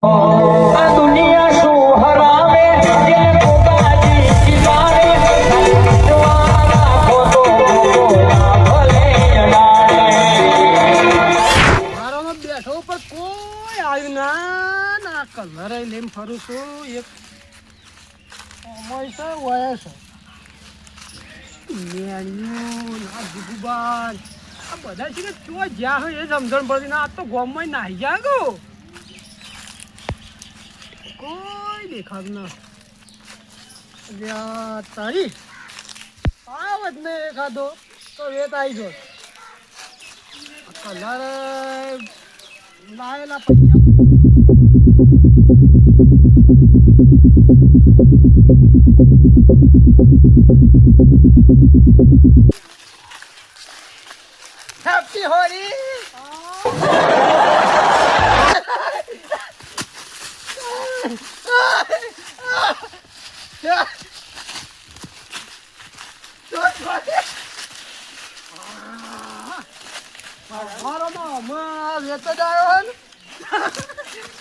આ દુનિયા શું હરાવે જે પોતાની કિનારે દ્વારા ખોટો બોલા ભલે અડાડે મારામાં બેઠો પર કોઈ આવ્યું ના કલર લઈને ફરું છું એક સમય છે વય છે મેણ્યું ના જીગુબાન આ બધા છે કે તું જ્યાં હોય એ સમજણ પડતી ના આ તો ગોમમાં નાહી જાય ગો કોઈ દેખાતું ના તારી આવત ને એખાદો તો એ તો આવી જો કલર લાવેલા પૈસા હેપી હોળી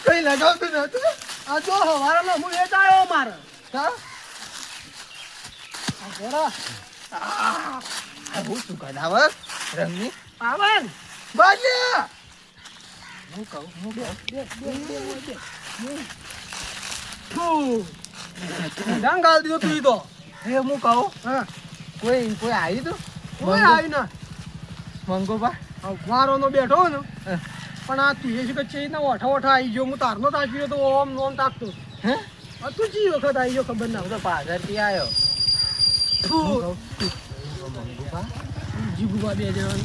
કઈ લગાવતું નતું આ જો હવારમાં હું એ આવ્યો મારે હું શું કદાવર રંગની પાવન બાજ્યા હું કહું હું ગાલ દીધો તું તો હે હું કહું હા કોઈ આવી તો કોઈ આવી ના મંગો બા વારો નો બેઠો ને પણ આ તું એ છે કે ચેના ઓઠા આવી ગયો હું તારનો તાકી તો ઓમ નોમ તાકતો હે તું જી વખત આવી ગયો ખબર ના તો પાછળથી આવ્યો જીગુબા બે જણ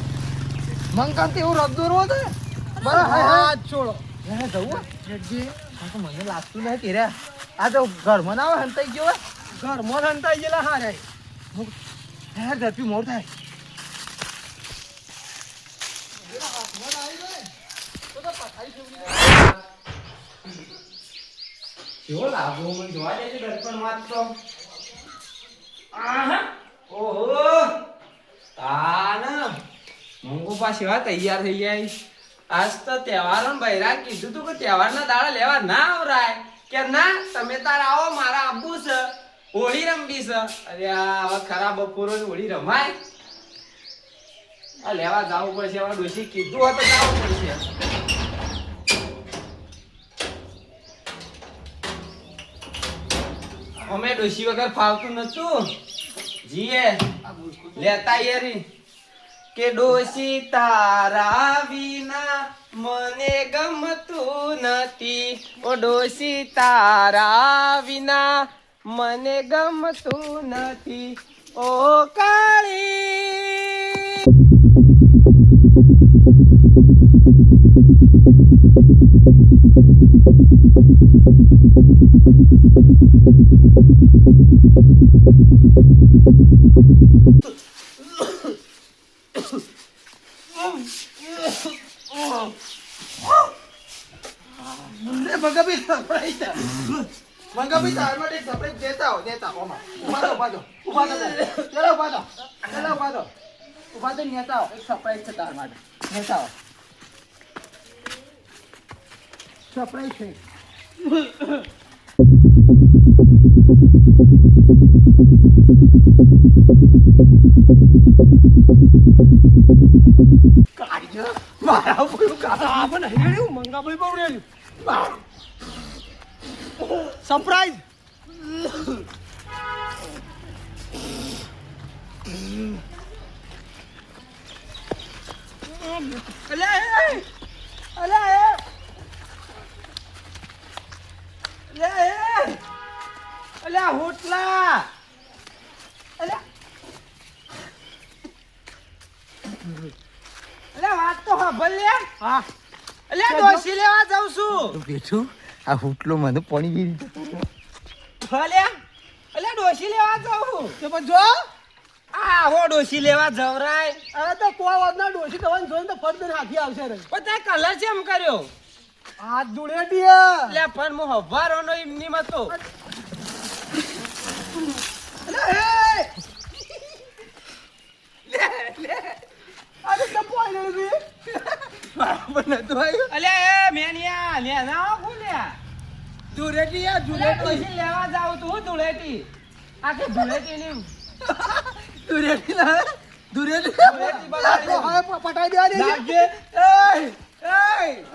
મંકાન એવું રગદો રો દે બરા હાથ છોડો એને જવું જેજી તો મને લાગતું નહીં કે રે આ તો ઘરમાં ના આવે હંતાઈ ગયો ઘરમાં હંતાઈ ગયેલા હારે હેર ધરતી મોર થાય કેવો લાગો મને જોવા દે છે દર્પણ માં તો આહા ઓહો તાન મંગો પાછી વા તૈયાર થઈ જાય આજ તો તહેવારો બૈરા કીધું તું કે તહેવારના દાડા લેવા ના આવરાય કે ના તમે તાર આવો મારા આબુ છે હોળી રમવી છે અરે આ હવે ખરાબ બપોરો હોળી રમાય આ લેવા જવું પડશે હવે ડોશી કીધું હોય તો જવું પડશે અમે ડોશી વગર ફાવતું નતું જીએ લેતા યારી કે ડોશી તારા વિના મને ગમતું નથી ઓ ડોશી તારા વિના મને ગમતું નથી ઓ કાળી મંગાભાઈ તાર માટે એક સરપ્રાઈઝ દેતા હો ઓમાં ઉભા દો ચલો ઉભા દો નેતા હો એક સરપ્રાઈઝ છે તાર માટે નેતા હો સરપ્રાઈઝ છે કાઢજો મારા બોલું કાઢા આપણ હેડ્યું મંગાભાઈ બહુ રેડ્યું સરપ્રાઈઝ અલ્યા હોટલા અલ્યા વાત તો સાંભળ લે હા અલ્યા ડોસી લેવા જાઉં છું બેઠું આ હુટલો મને પાણી ગીરી ભલે અલ્યા ડોસી લેવા જાઉં તો પણ જો આ હો ડોસી લેવા જવરાય અરે તો કોઈ વાતના ડોસી દવાને જોઈને તો ફરદન હાથી આવશે રે પણ તે કલર કેમ કર્યો હાથ જોડે દિયા લે પણ હું હવારોનો એમની મતો અલ્યા લે અરે તો પોઈ લે બરાબર નતો આવ્યો અલ્યા એ મેનિયા લે ના બોલ્યા ધૂળેટી યાર ધૂળેટી ડોશી લેવા જાવ તું હું ધૂળેટી આખી ધૂળેટી ની ધૂળેટી ના ધૂળેટી ધૂળેટી બગાડી હવે પટાઈ દેવા દે લાગે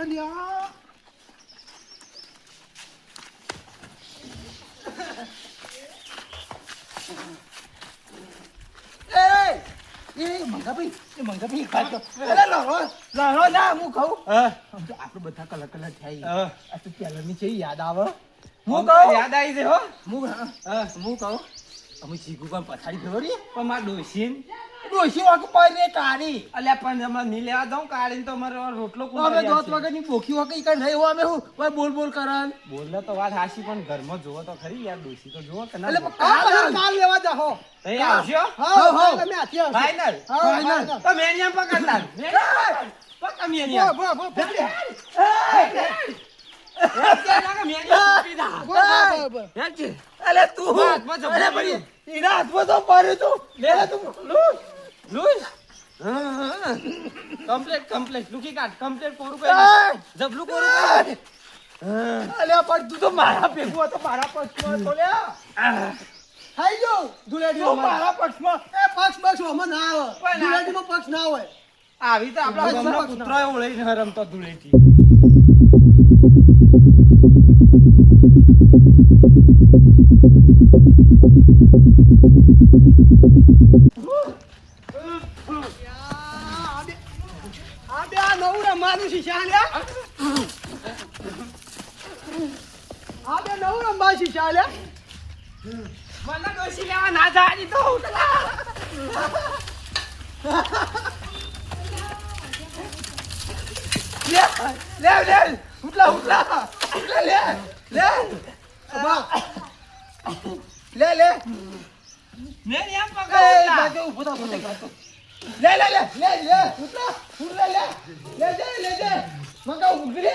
અને આ એ મંગાભાઈ ખાતો અરે લાવો ના હું ખાઉં આમ તો આપણે બધા કલર કલર થાય આ તો પહેલાની છે યાદ આવે હું કહું યાદ આવી છે હો હું કહું અમે ચીકુ પણ પથારી ફેરવી પણ માર ડોશી ડોશી વાક પાડી કાઢી અલ્યા પણ અમારે ની લેવા જાઉં કાઢીને તો અમારો રોટલો અમે દોત વગરની બોખી વાક ઈ કઈ રહી અમે હું બોલ બોલ કરન બોલે તો વાત હાસી પણ ઘરમાં જોવો તો ખરી યાર ડોશી તો જોવો કે ના એટલે જોવો? કાલ લેવા જાહો તઈ આવશો હા તમે આથી આવશો ફાઈનલ ફાઈનલ તો મેનિયા પકડતા પકડ મેનિયા બો અલે તું હાથમાં જબરું અરે પડ્યું. બડી ઈના હાથમાં તો પાડ્યું તું લે તું લૂસ કમ્પ્લીટ લુકી કાઢ કમ્પ્લીટ કોરું કરી જબલું કોરું કરી અલે પણ તું તો મારા ભેગું હતો મારા પક્ષમાં તો લે થઈ ગયો ધુલેડીમાં મારા પક્ષમાં એ પક્ષ ઓમાં ના આવે પણ ધુલેડીમાં પક્ષ ના હોય આવી તો આપણા બસ, ગામનો બસ, કૂતરો એવો લઈને રમતો ધૂળેટી આ બે આ નવું રમવાનું શીશા લ્યા આ બે નવું રમવા શીશા લ્યા મને ડોશી લેવા ના જાય તો લે ઉઠલા લે અબા લે મેનિયા એ પકડ બાજુ ઉભો થા લે ઉઠલા લે જે મગા ઉભરી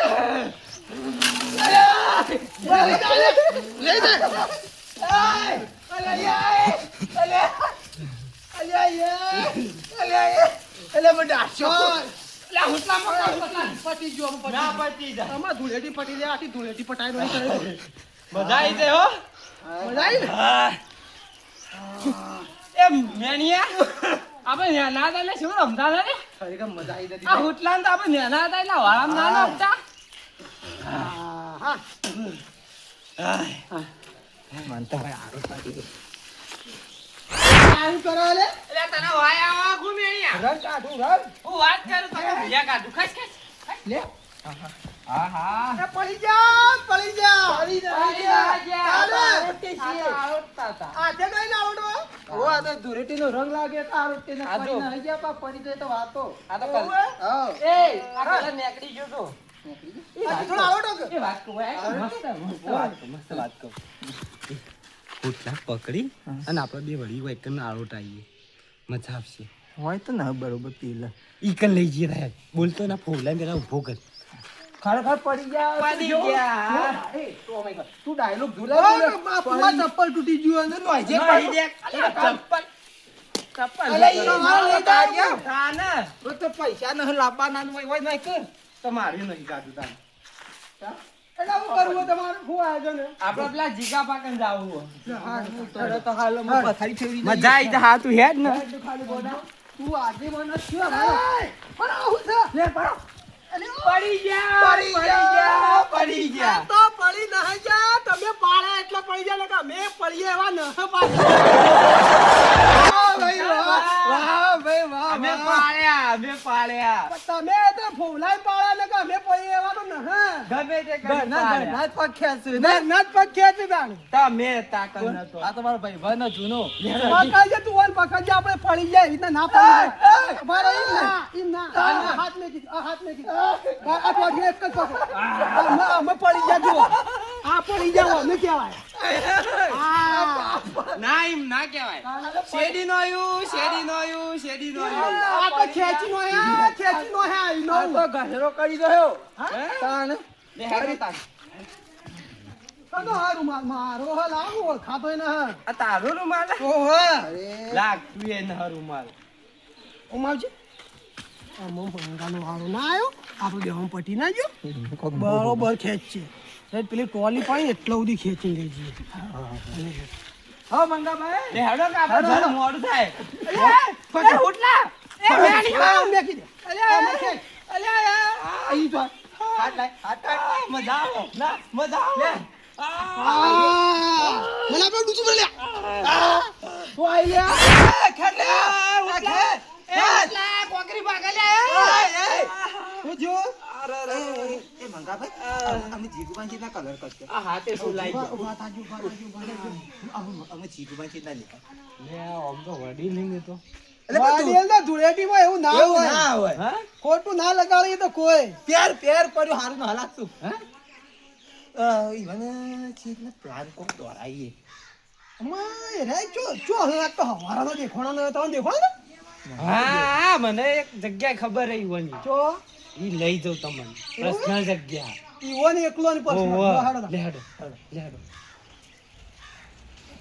પટી જો ના પતી જાય આમાં ધૂળેટી પટી લે આખી ધૂળેટી પટાઈ નહીં કરે મજા આવી છે હો મજા આવી ને એ મેનિયા આપણે નાના હતા એટલે શું રમતા હતા ને ખરેખર મજા આવી જતી આ હુટલાન તો આપણે નાના હતા એટલે વાળામાં ના રમતા આવું કરો લે એટલે તને વાય આવા ગુ મેનિયા રંગ કાઢું રંગ હું વાત કરું તો ભૂલ્યા કાઢું ખસ ખસ લે હા હા એ પડી જા ચાલે. આજે નહીં આવડો ઓ આ તો ધૂળેટીનો રંગ લાગે તો આ રોટીને આ જો. પડી ના ગયા પા પડી જાય તો વાતો આ તો કલ હા એ આ કલર નેકડી ગયો તો આ થોડો આવડો કે એ વાત કહું મસ્ત વાત કહું હુટલા પકડી અને આપણે બે વળી હોય કે આળોટ આવીએ મજા આવશે હોય તો ના બરોબર પેલા ઈ કન લઈ જઈએ રહ્યા બોલતો ના ફોલા મેરા ઉભો કર ખરેખર પડી ગયા પડી ગયા. એ તો ઓ માય ગોડ તું ડાયલોગ ભૂલા બાપા ચપ્પલ તૂટી ગયું અને નોઈ જે નહીં દેખ. અલા, ચપ્પલ અલે, ઈ મારો લેતા આવ્યો. હા ને તો પૈસા ન લાવવાના હોય નહીં કર તમારે નહીં કાઢું તાન એટલે હું કરવું તમારું શું આયોજન હે? આપણે પેલા જીગા પાકન જાવું તો હાલ હું પથારી ફેરવી દઈએ. મજા આવી હા તું હેડ ને ખાલી બોલાવ. તું આજે મને શું પણ આવું છે લે પરો અલે પડી ગયા પડી ગયા તો પડી ન જા તમે પાડે એટલે પડી જાય ને કે અમે પડીએ એવા ન પાડે વાહ ભાઈ વાહ અમે પાડ્યા તમે તો ફોલાઈ પાડે ને કે અમે પડીએ એવા તો ન ગમે તે કરી ઘરના પાડ્યા. જ પગ ખેંચું ઘરના જ પગ ખેંચી દાણ તમે તાકત નતો આ તમારો ભાઈ ભાઈ નો જૂનો પકડજે તું ઓન પકડજે આપણે પડી જાય એટલે ના પડી મારે ઈ ના હાથ મે કી હાથ મે કી આ પડી એક જ પકડ અમે પડી જા જુઓ આ પડી જાવ અમે કહેવાય ના એમ ના કહેવાય શેડી નો આવ્યું આ તો ખેંચી નો હે ઈ નો તો ઘરેરો કરી દયો તાણ લે હેડો તાન. તો હારું મારો હાલ આવો ખાતો ન આ તારો રૂમાલ ઓહો અરે લાગ તું એ ન રૂમાલ ઉમાવજી આમ મંગાનો હારો ના આવ્યો આપણે દેવામાં પટી ના ગયો બરોબર ખેંચ છે એ પેલી ટોલી પાણી એટલા સુધી ખેંચી લઈ જઈએ હો મંગાભાઈ લે હેડો કે આપણે ઘર મોડું થાય અરે ઉઠલા એ મેણી હા મેકી દે અલ્યા અહીં તો હાથ લાય હાથ કાઢ મજા આવે ના મજા આવે મને આપણે ડૂચું પર લે ઓ આઈયા ખેલે ઉઠલા એ ઉઠલા કોકરી ભાગે લે એ જો એ મંગાભાઈ અમે જીગુબાન ના કલર કરશે આ હાથે શું લાઈ ગયો ઉભા થાજો અમે જીગુબાન ના લેખા લે આમ તો વડી નહીં તો ધૂળેટીમાં એવું ના એવું હોય ના હોય હા ખોટું ના લગાડીએ તો કોઈ પેર પડ્યો હારું હાલાતું હા ઈવન ચીજને પ્લાન કોક દોરાઈએ અમાય રે ચો હવે આ તો હવારાનો દેખાણો ન તો દેખાણો ને હા મને એક જગ્યા ખબર રહી વાની ચો ઈ લઈ જાઉં તમને પ્રશ્ન જગ્યા ઈવન એકલો ની ઓહો પર્સનલ લે હેડો લે હેડો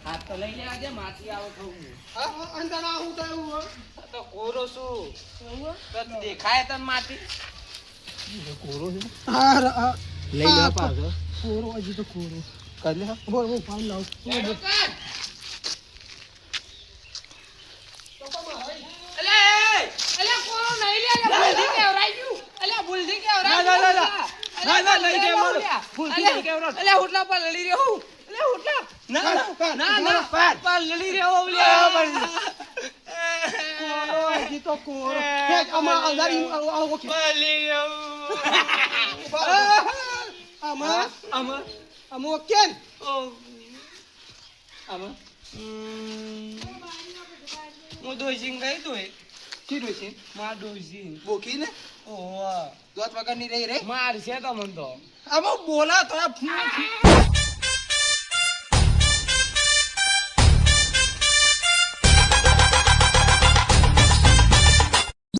હાથ તો લઈ લેવા દે માથી આવો થવું અંદર આવું તો એવું આ તો કોરો શું તો દેખાય તને માથી કોરો છે હા લઈ લેવા પાછો કોરો હજી તો કોરો કર લે બોલ હું પાન લાવ હેડો કર અલે કોરો નહીં લે ભૂલથી કેવરાઈ ગયું અલે ભૂલથી કેવરાઈ ના લઈ દે મારો ભૂલથી કેવરો અલે હોટલા પર લડી રહ્યો અલે હોટલા ના પર લડી રહ્યો કોરો હજી તો કોરો કે અમાર અંદર આવો કે લડી રહ્યો આમાં આમો કેન આમાં હું દોશી ગઈ તો કી ડોસી માર દોશી બોકી ને ઓવા દોત વગર ની રહી રે માર છે તો મન તો આમાં બોલા થોડા